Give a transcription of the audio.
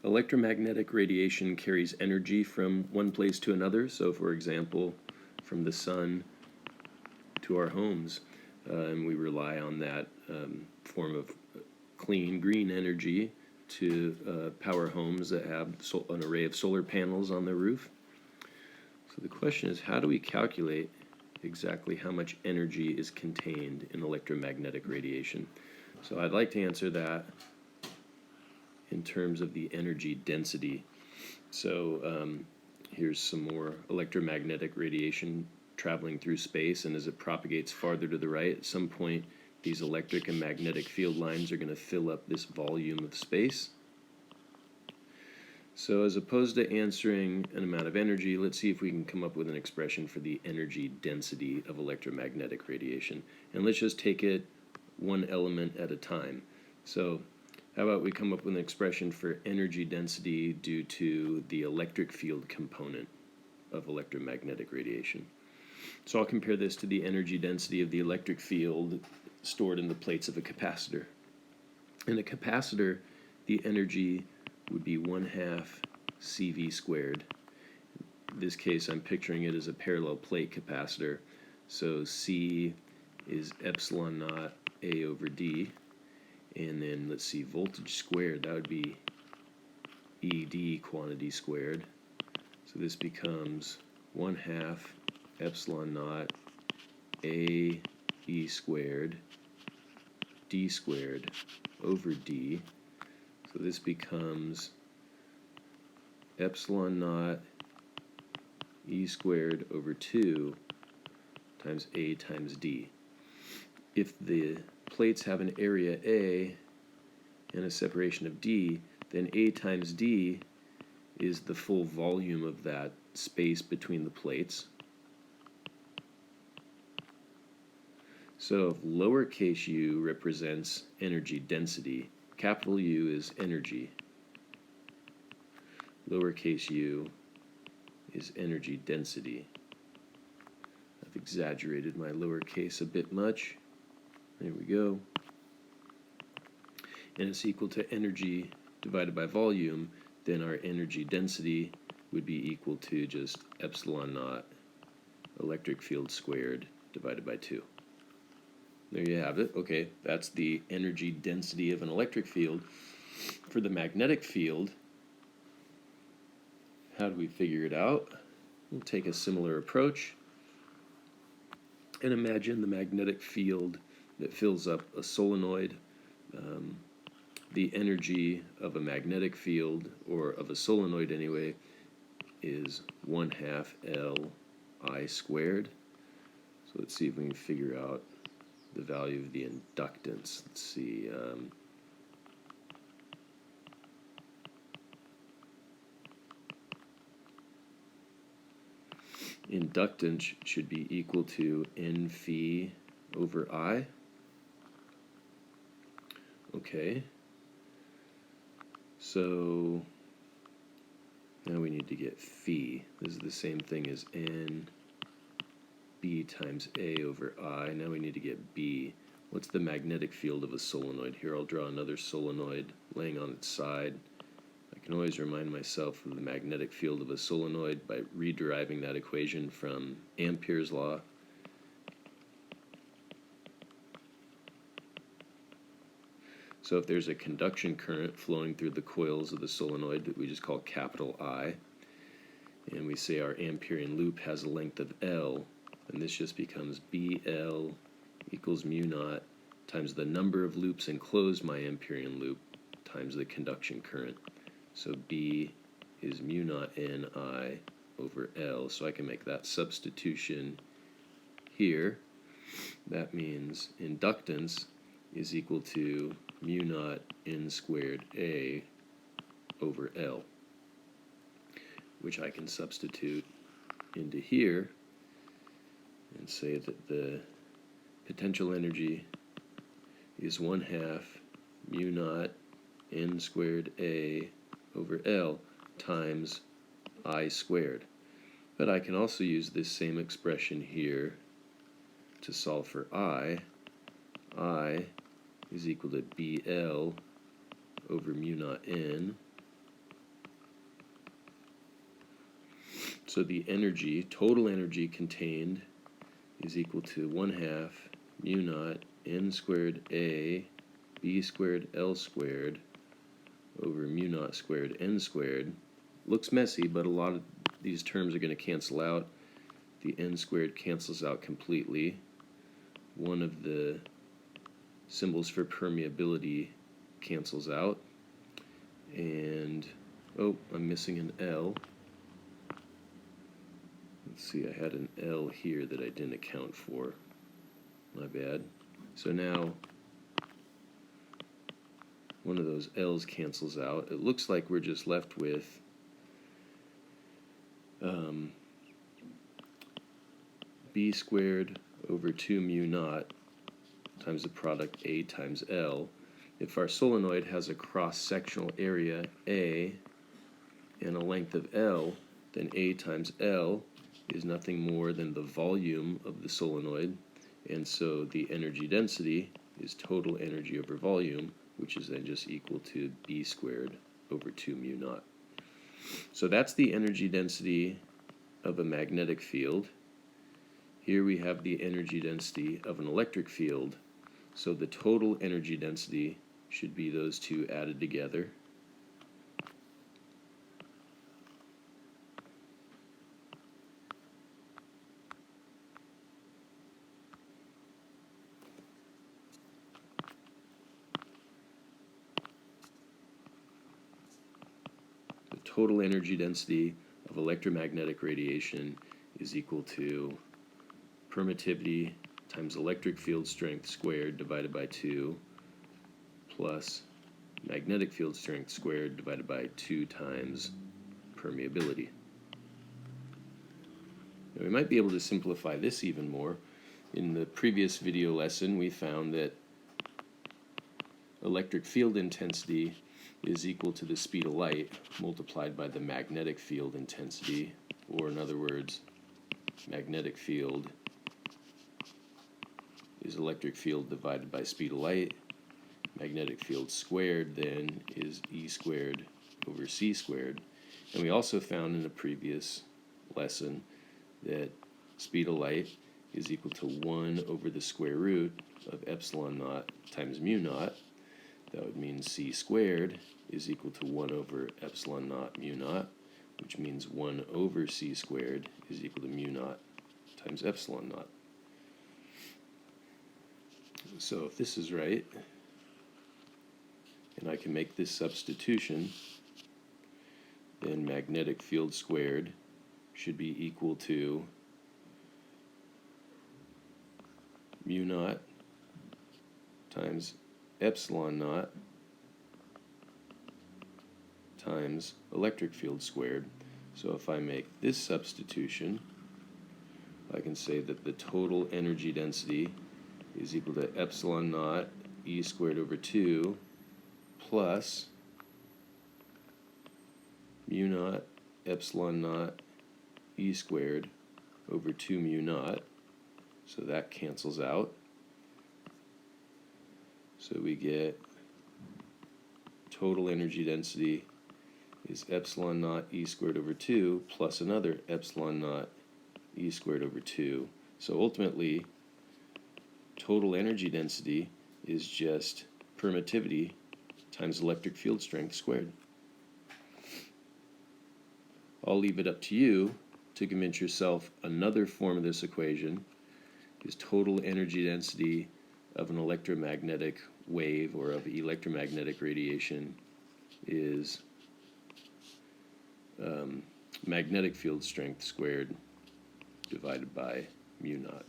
Electromagnetic radiation carries energy from one place to another. So, for example, from the sun to our homes, and we rely on that form of clean green energy to power homes that have an array of solar panels on their roof. So the question is, how do we calculate exactly how much energy is contained in electromagnetic radiation? So I'd like to answer that in terms of the energy density. So here's some more electromagnetic radiation traveling through space, and as it propagates farther to the right, at some point these electric and magnetic field lines are going to fill up this volume of space. So as opposed to answering an amount of energy, let's see if we can come up with an expression for the energy density of electromagnetic radiation. And let's just take it one element at a time. So how about we come up with an expression for energy density due to the electric field component of electromagnetic radiation. So I'll compare this to the energy density of the electric field stored in the plates of a capacitor. In a capacitor, the energy would be 1/2 CV squared. In this case, I'm picturing it as a parallel plate capacitor. So C is epsilon naught A over D. And then let's see, voltage squared, that would be ED quantity squared. So this becomes 1/2 epsilon naught A E squared D squared over D. So this becomes epsilon naught E squared over 2 times A times D. If the plates have an area A and a separation of D, then A times D is the full volume of that space between the plates. So if lowercase u represents energy density, capital U is energy. Lowercase u is energy density. I've exaggerated my lowercase a bit much. There we go. And it's equal to energy divided by volume, then our energy density would be equal to just epsilon naught electric field squared divided by 2. There you have it. Okay, that's the energy density of an electric field. For the magnetic field, how do we figure it out? We'll take a similar approach and imagine the magnetic field that fills up a solenoid. The energy of a magnetic field, or of a solenoid anyway, is 1/2 Li squared. So let's see if we can figure out the value of the inductance. Let's see. Inductance should be equal to N phi over I. Okay. So now we need to get phi. This is the same thing as N B times A over I. Now we need to get B. What's the magnetic field of a solenoid? Here I'll draw another solenoid laying on its side. I can always remind myself of the magnetic field of a solenoid by rederiving that equation from Ampere's law. So if there's a conduction current flowing through the coils of the solenoid that we just call capital I, and we say our Amperian loop has a length of L, then this just becomes BL equals mu naught times the number of loops enclosed my Amperian loop times the conduction current. So B is mu naught Ni over L. So I can make that substitution here. That means inductance is equal to mu naught N squared A over L, which I can substitute into here and say that the potential energy is 1/2 mu naught N squared A over L times I squared. But I can also use this same expression here to solve for I. is equal to BL over mu naught N So the energy, total energy contained, is equal to 1/2 mu naught n squared A B squared L squared over mu naught squared n squared. Looks messy, but a lot of these terms are going to cancel out. The n squared cancels out completely. One of the symbols for permeability cancels out. And, oh, I'm missing an L. Let's see, I had an L here that I didn't account for. My bad. So now, one of those L's cancels out. It looks like we're just left with B squared over 2 mu naught times the product A times L. If our solenoid has a cross-sectional area A and a length of L, then A times L is nothing more than the volume of the solenoid, and so the energy density is total energy over volume, which is then just equal to B squared over 2 mu naught. So that's the energy density of a magnetic field. Here we have the energy density of an electric field. So the total energy density should be those two added together. The total energy density of electromagnetic radiation is equal to permittivity times electric field strength squared divided by 2 plus magnetic field strength squared divided by 2 times permeability. Now we might be able to simplify this even more. In the previous video lesson, we found that electric field intensity is equal to the speed of light multiplied by the magnetic field intensity, or in other words, magnetic field is electric field divided by speed of light. Magnetic field squared then is E squared over C squared. And we also found in a previous lesson that speed of light is equal to 1 over the square root of epsilon naught times mu naught. That would mean C squared is equal to 1 over epsilon naught mu naught, which means 1 over C squared is equal to mu naught times epsilon naught. So if this is right, and I can make this substitution, then magnetic field squared should be equal to mu naught times epsilon naught times electric field squared. So if I make this substitution, I can say that the total energy density is equal to epsilon naught E squared over 2 plus mu naught epsilon naught E squared over 2 mu naught. So that cancels out. So we get total energy density is epsilon naught E squared over 2 plus another epsilon naught E squared over 2. So ultimately, total energy density is just permittivity times electric field strength squared. I'll leave it up to you to convince yourself another form of this equation is total energy density of an electromagnetic wave or of electromagnetic radiation is magnetic field strength squared divided by mu naught.